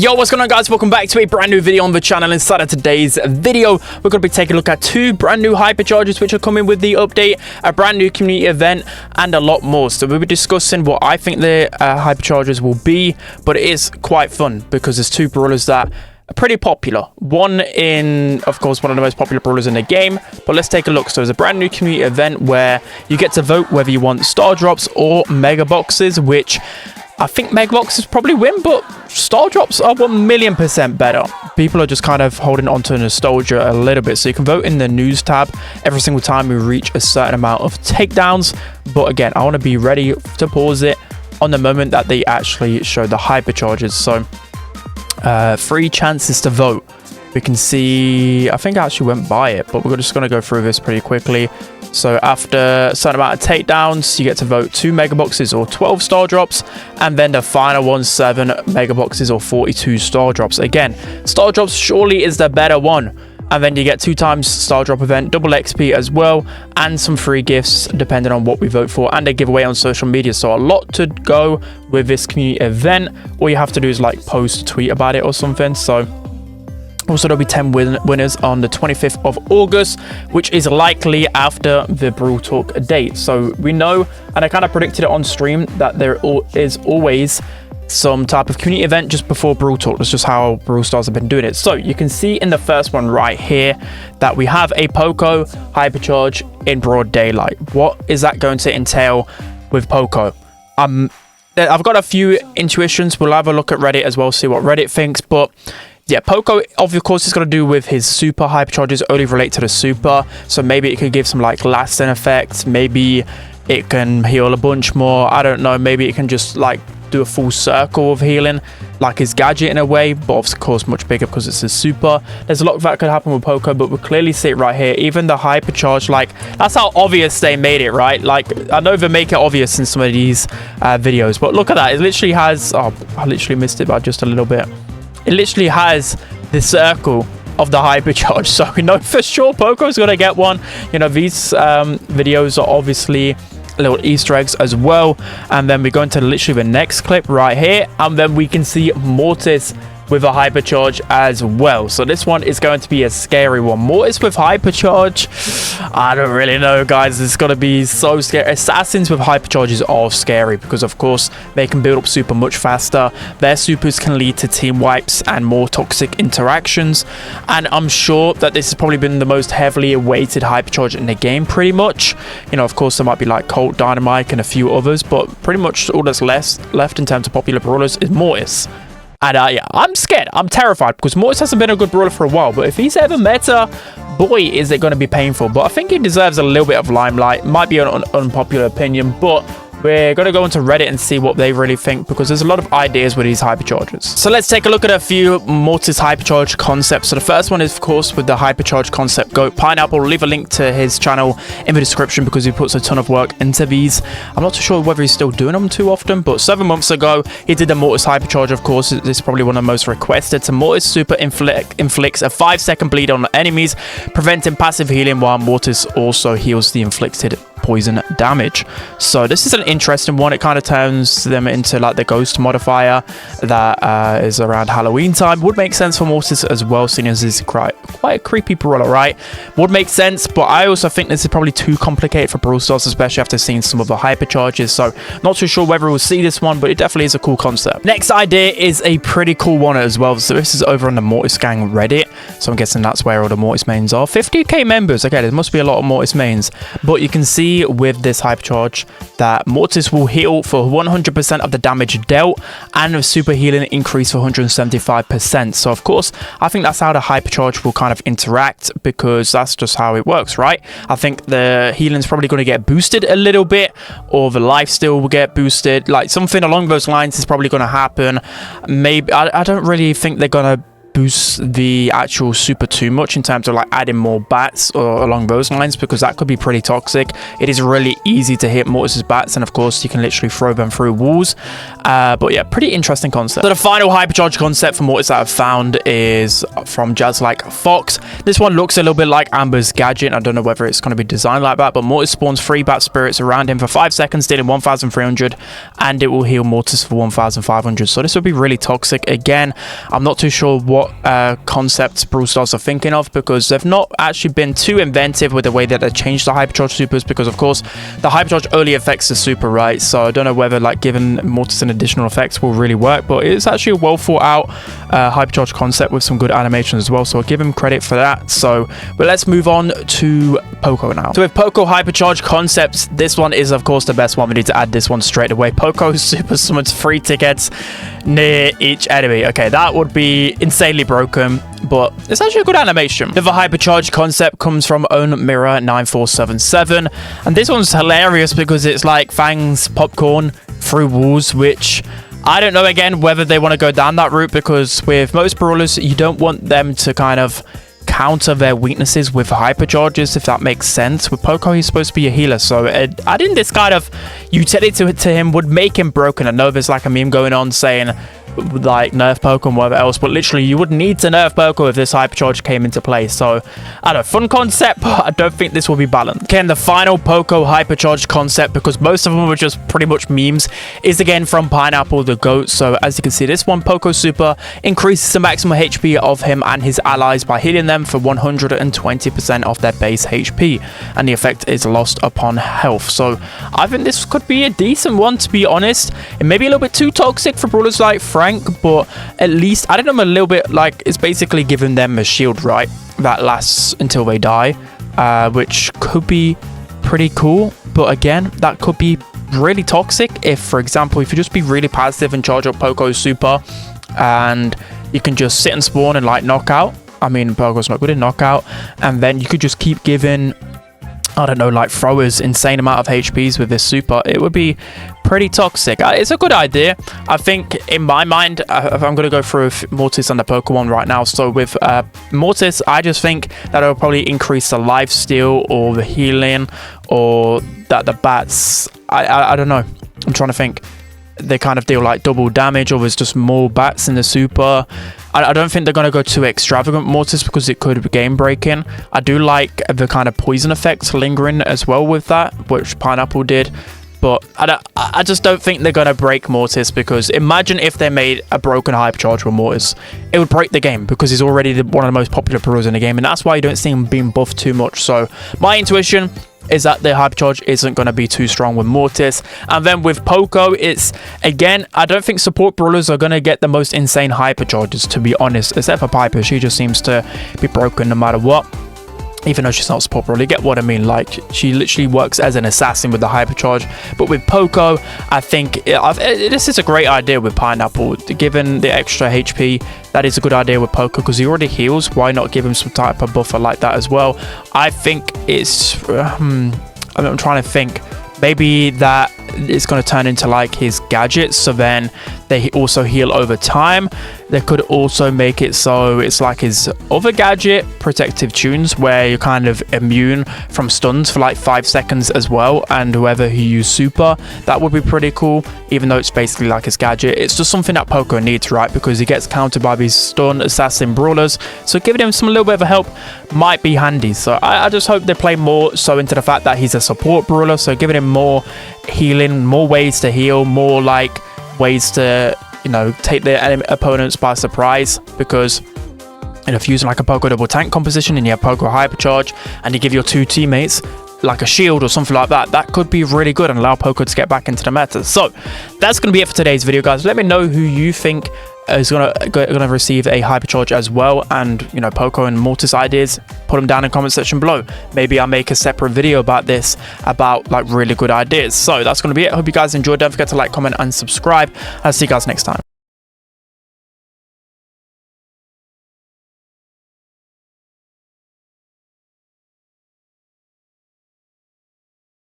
Yo, what's going on, guys? Welcome back to a brand new video on the channel. Inside of today's video, we're going to be taking a look at two brand new hypercharges which are coming with the update, a brand new community event, and a lot more. So we'll be discussing what I think the hypercharges will be, but it is quite fun because there's two brawlers that are pretty popular. One in, of course, one of the most popular brawlers in the game, but let's take a look. So there's a brand new community event where you get to vote whether you want star drops or mega boxes, which I think mega boxes probably win, but star drops are 1,000,000% better. People are just kind of holding on to nostalgia a little bit. So you can vote in the news tab every single time we reach a certain amount of takedowns. But again, I want to be ready to pause it on the moment that they actually show the hypercharges. So 3 chances to vote. We can see, I think I actually went by it, but we're just going to go through this pretty quickly. So after a certain amount of takedowns, you get to vote 2 mega boxes or 12 star drops, and then the final one, 7 mega boxes or 42 star drops. Again, star drops surely is the better one. And then you get 2 times star drop event, double XP as well, and some free gifts depending on what we vote for, and a giveaway on social media. So a lot to go with this community event. All you have to do is like post, tweet about it or something. So also, there'll be 10 winners on the 25th of August, which is likely after the Brawl Talk date. So we know, and I kind of predicted it on stream, that there is always some type of community event just before Brawl Talk. That's just how Brawl Stars have been doing it. So you can see in the first one right here that we have a Poco Hypercharge in broad daylight. What is that going to entail with Poco? I've got a few intuitions. We'll have a look at Reddit as well, see what Reddit thinks, but yeah, Poco, of course, is going to do with his super hypercharges, only relate to the super. So maybe it could give some like lasting effects. Maybe it can heal a bunch more. I don't know. Maybe it can just like do a full circle of healing, like his gadget in a way, but of course much bigger because it's his super. There's a lot that could happen with Poco, but we clearly see it right here. Even the hypercharge, like that's how obvious they made it, right? Like I know they make it obvious in some of these videos, but look at that. It literally has, oh, I literally missed it by just a little bit. It literally has the circle of the hypercharge, so we know for sure Poco's gonna get one. You know, these videos are obviously little Easter eggs as well. And then we go into literally the next clip right here, and then we can see Mortis with a hypercharge as well. So this one is going to be a scary one. Mortis with hypercharge, I don't really know, guys. It's going to be so scary. Assassins with hypercharges are scary because of course they can build up super much faster. Their supers can lead to team wipes and more toxic interactions, and I'm sure that this has probably been the most heavily awaited hypercharge in the game, pretty much. You know, of course there might be like Colt, Dynamite and a few others, but pretty much all that's left in terms of popular brawlers is Mortis. And yeah, I'm scared. I'm terrified because Mortis hasn't been a good brawler for a while. But if he's ever meta, boy, is it going to be painful. But I think he deserves a little bit of limelight. Might be an unpopular opinion, but we're going to go into Reddit and see what they really think, because there's a lot of ideas with these hypercharges. So let's take a look at a few Mortis hypercharge concepts. So the first one is, of course, with the hypercharge concept GOAT Pineapple. I'll leave a link to his channel in the description because he puts a ton of work into these. I'm not too sure whether he's still doing them too often, but 7 months ago, he did the Mortis hypercharge, of course. This is probably one of the most requested. So Mortis super inflicts a 5-second bleed on enemies, preventing passive healing, while Mortis also heals the inflicted poison damage. So this is an interesting one. It kind of turns them into like the ghost modifier that is around Halloween time. Would make sense for Mortis as well, seeing as he's quite a creepy brawler, right? Would make sense, but I also think this is probably too complicated for Brawl Stars, especially after seeing some of the hypercharges. So not too sure whether we'll see this one, but it definitely is a cool concept. Next idea is a pretty cool one as well. So this is over on the Mortis Gang Reddit, so I'm guessing that's where all the Mortis mains are. 50k members. Okay, there must be a lot of Mortis mains, but you can see with this hypercharge that Mortis will heal for 100% of the damage dealt, and a super healing increase for 175%. So of course I think that's how the hypercharge will kind of interact, because that's just how it works, right? I think the healing is probably going to get boosted a little bit, or the lifesteal will get boosted, like something along those lines is probably going to happen. Maybe I don't really think they're going to boost the actual super too much in terms of like adding more bats or along those lines, because that could be pretty toxic. It is really easy to hit Mortis's bats, and of course you can literally throw them through walls. But yeah, pretty interesting concept. So the final hypercharge concept for Mortis that I've found is from Jazz Like Fox. This one looks a little bit like Amber's gadget. I don't know whether it's going to be designed like that, but Mortis spawns 3 bat spirits around him for 5 seconds, dealing 1,300, and it will heal Mortis for 1,500. So this will be really toxic. Again, I'm not too sure what concepts Brawl Stars are thinking of, because they've not actually been too inventive with the way that they changed the hypercharge supers, because of course the hypercharge only affects the super, right? So I don't know whether like giving Mortis an additional effects will really work, but it's actually a well thought out hypercharge concept with some good animations as well, so I'll give him credit for that. So but let's move on to Poco now. So with Poco hypercharge concepts, this one is of course the best one. We need to add this one straight away. Poco super summons 3 tickets near each enemy. Okay, that would be insanely broken, but it's actually a good animation. The hypercharge concept comes from Own Mirror 9477, and this one's hilarious because it's like Fang's popcorn through walls, which I don't know again whether they want to go down that route, because with most brawlers you don't want them to kind of counter their weaknesses with hypercharges, if that makes sense. With Poco, he's supposed to be a healer, so adding this kind of utility to him would make him broken. I know there's like a meme going on saying like nerf Poco and whatever else, but literally you would need to nerf Poco if this hypercharge came into play. So I don't know, fun concept, but I don't think this will be balanced. Okay, and the final Poco hypercharge concept, because most of them were just pretty much memes, is again from Pineapple the Goat. So as you can see, this one Poco super increases the maximum HP of him and his allies by healing them for 120% of their base HP, and the effect is lost upon health. So I think this could be a decent one, to be honest. It may be a little bit too toxic for brawlers like Frank, but at least I don't know, a little bit like it's basically giving them a shield, right, that lasts until they die, which could be pretty cool. But again, that could be really toxic if, for example, if you just be really passive and charge up Poco's super, and you can just sit and spawn and like knockout. I mean, Poco's not good in knockout, and then you could just keep giving, I don't know, like throwers insane amount of HPs with this super. It would be pretty toxic. It's a good idea. I think in my mind, I'm going to go through Mortis and the Poco one right now. So with Mortis, I just think that it'll probably increase the lifesteal or the healing, or that the bats, I don't know, I'm trying to think, they kind of deal like double damage, or there's just more bats in the super. I don't think they're going to go too extravagant Mortis, because it could be game breaking. I do like the kind of poison effect lingering as well with that, which Pineapple did. But I just don't think they're going to break Mortis, because imagine if they made a broken hypercharge with Mortis. It would break the game, because he's already one of the most popular brawlers in the game, and that's why you don't see him being buffed too much. So my intuition is that the hypercharge isn't going to be too strong with Mortis. And then with Poco, it's, again, I don't think support brawlers are going to get the most insane hypercharges, to be honest, except for Piper. She just seems to be broken no matter what, even though she's not a support brawler. You get what I mean? Like, she literally works as an assassin with the hypercharge. But with Poco, I think this is a great idea with Pineapple. Given the extra HP, that is a good idea with Poco, because he already heals. Why not give him some type of buffer like that as well? I think it's I'm trying to think, maybe that it's going to turn into like his gadgets, so then they also heal over time. They could also make it so it's like his other gadget, Protective Tunes, where you're kind of immune from stuns for like 5 seconds as well, and whoever who use super, that would be pretty cool, even though it's basically like his gadget. It's just something that Poco needs, right, because he gets countered by these stun assassin brawlers, so giving him some little bit of help might be handy. So I just hope they play more so into the fact that he's a support brawler, so giving him more healing, more ways to heal, more like ways to, you know, take their opponents by surprise. Because, you know, if you're using like a Poco double tank composition and you have Poco hypercharge and you give your 2 teammates like a shield or something like that, that could be really good and allow Poco to get back into the meta. So that's going to be it for today's video, guys. Let me know who you think is gonna receive a hypercharge as well, and, you know, Poco and Mortis ideas, put them down in the comment section below. Maybe I'll make a separate video about this, about like really good ideas. So that's going to be it. I hope you guys enjoyed. Don't forget to like, comment and subscribe. I'll see you guys next time.